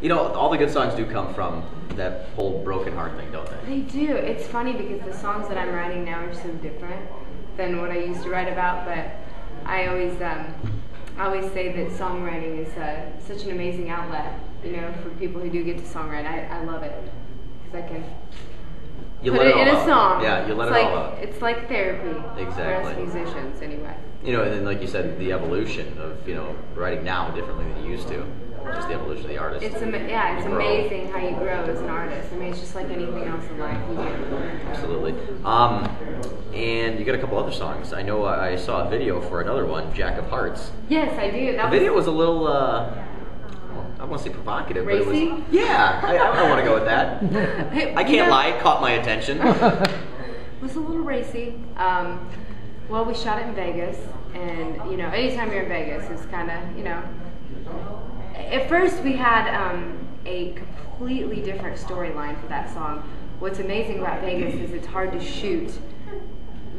You know, all the good songs do come from that whole broken heart thing, don't they? They do. It's funny because the songs that I'm writing now are so different than what I used to write about, but I always say that songwriting is such an amazing outlet, you know, for people who do get to songwrite. I love it because I can put it in a song. Yeah, you let it all out. It's like therapy. Exactly. For us musicians, anyway. You know, and then like you said, the evolution of, you know, writing now differently than you used to. Just the evolution of the artist. It's amazing how you grow as an artist. I mean, it's just like anything else in life. You do. Absolutely. And you got a couple other songs. I know I saw a video for another one, Jack of Hearts. Yes, I do. The video was a little, I don't want to say provocative, racy? but it was, yeah, I want to go with that. I can't lie, it caught my attention. It was a little racy. Well, we shot it in Vegas, and, you know, anytime you're in Vegas, it's kind of, you know, at first we had a completely different storyline for that song. What's amazing about Vegas is it's hard to shoot,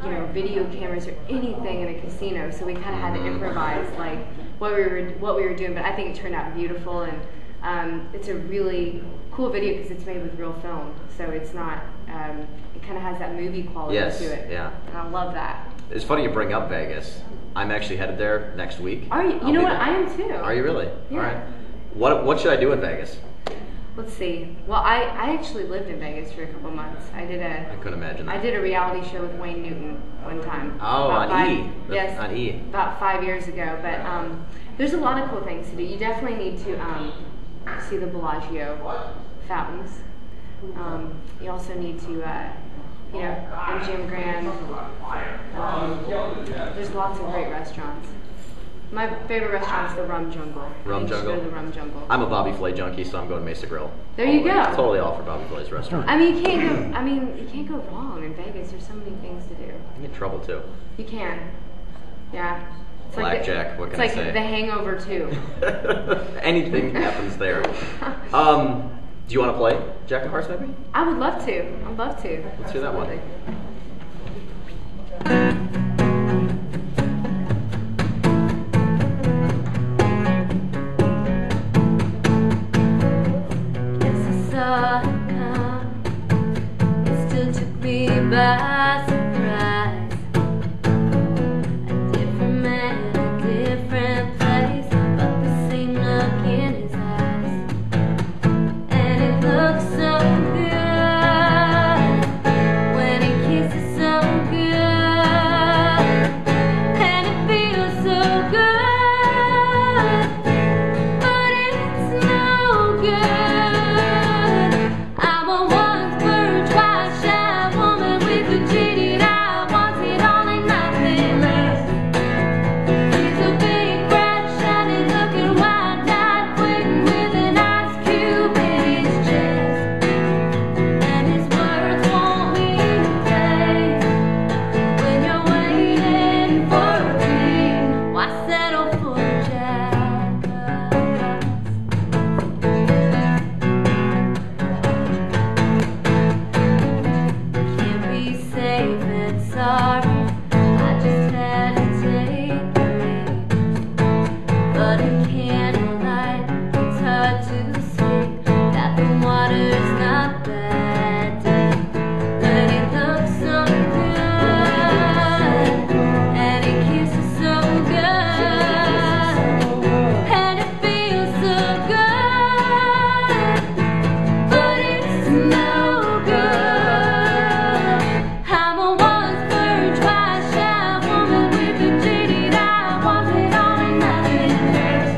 you know, video cameras or anything in a casino, so we kind of had to improvise like what we were doing. But I think it turned out beautiful, and it's a really cool video because it's made with real film, so it's not. It kind of has that movie quality to it. Yeah. And I love that. It's funny you bring up Vegas. I'm actually headed there next week. Are you? You know what? I am too. Are you really? Yeah. All right. What should I do in Vegas? Let's see. Well, I actually lived in Vegas for a couple months. I couldn't imagine that. I did a reality show with Wayne Newton one time. Oh, on E. Yes. On E. About 5 years ago. But there's a lot of cool things to do. You definitely need to see the Bellagio fountains. You also need to, you know, MGM Grand. There's lots of great restaurants. My favorite restaurant is the Rum Jungle. Rum Jungle? The Rum Jungle. I'm a Bobby Flay junkie, so I'm going to Mesa Grill. There you go. Totally all for Bobby Flay's restaurant. I mean, you can't go wrong in Vegas. There's so many things to do. You get in trouble too. You can. Yeah. It's Blackjack, like what can I say? It's like The Hangover too. Anything happens there. Do you want to play Jack of Hearts maybe? I would love to. I'd love to. Let's hear that one. It still took me by surprise. A different man, a different place, but the same look in his eyes. And it looks so good when he kisses so good, and it feels so good, but it's no good. I'm a once bird, twice shy woman with a cheated eye, wants it all and nothing less. She's a big, bright, shiny looking wide-eyed queen with an ice cube in his chest, and his words won't mean a thing when you're waiting for a king. Why settle for a jack of hearts? Can't be safe and sorry, I just had to take the lead. But in candlelight, it's hard to see that the water's not that deep. But it looks so good, and it kisses so good, and it feels so good, but it's no good. I'm a once bird, twice shy woman with a cheated eye, wants it all and nothing less.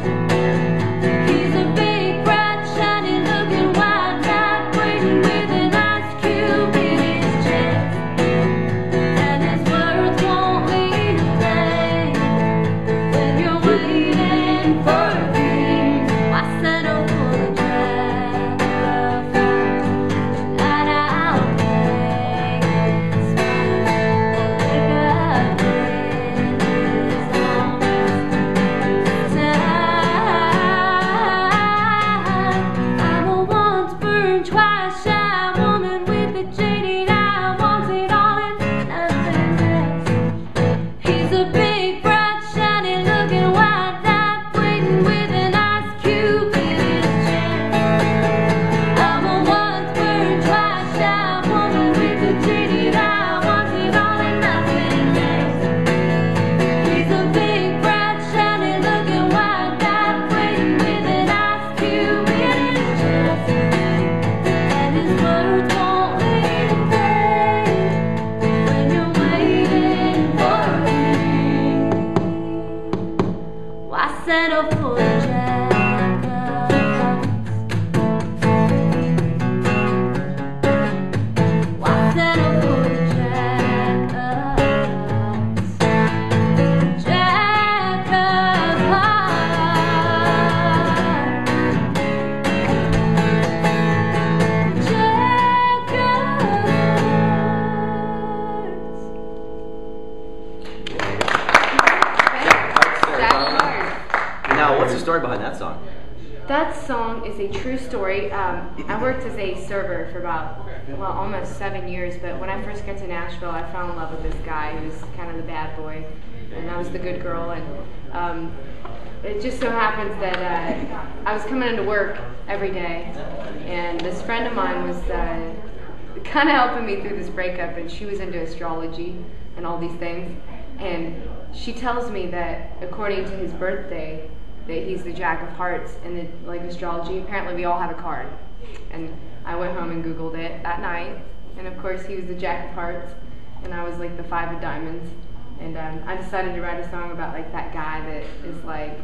behind that song? That song is a true story. I worked as a server for about, well, almost 7 years, but when I first got to Nashville, I fell in love with this guy who was kind of the bad boy, and I was the good girl, and it just so happens that I was coming into work every day, and this friend of mine was kind of helping me through this breakup, and she was into astrology and all these things, and she tells me that according to his birthday, that he's the Jack of Hearts, and that, like, astrology, apparently we all have a card. And I went home and Googled it that night, and of course he was the Jack of Hearts, and I was like the 5 of Diamonds. And I decided to write a song about like that guy that is like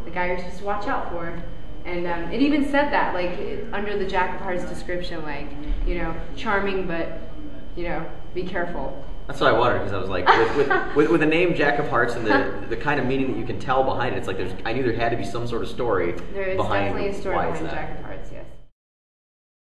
the guy you're supposed to watch out for. And it even said that, like, under the Jack of Hearts description, like, you know, charming, but, you know, be careful. That's what I wondered, because I was like, with the name Jack of Hearts and the kind of meaning that you can tell behind it, it's like I knew there had to be some sort of story There is behind definitely a story why it's behind that. Jack of Hearts, yes.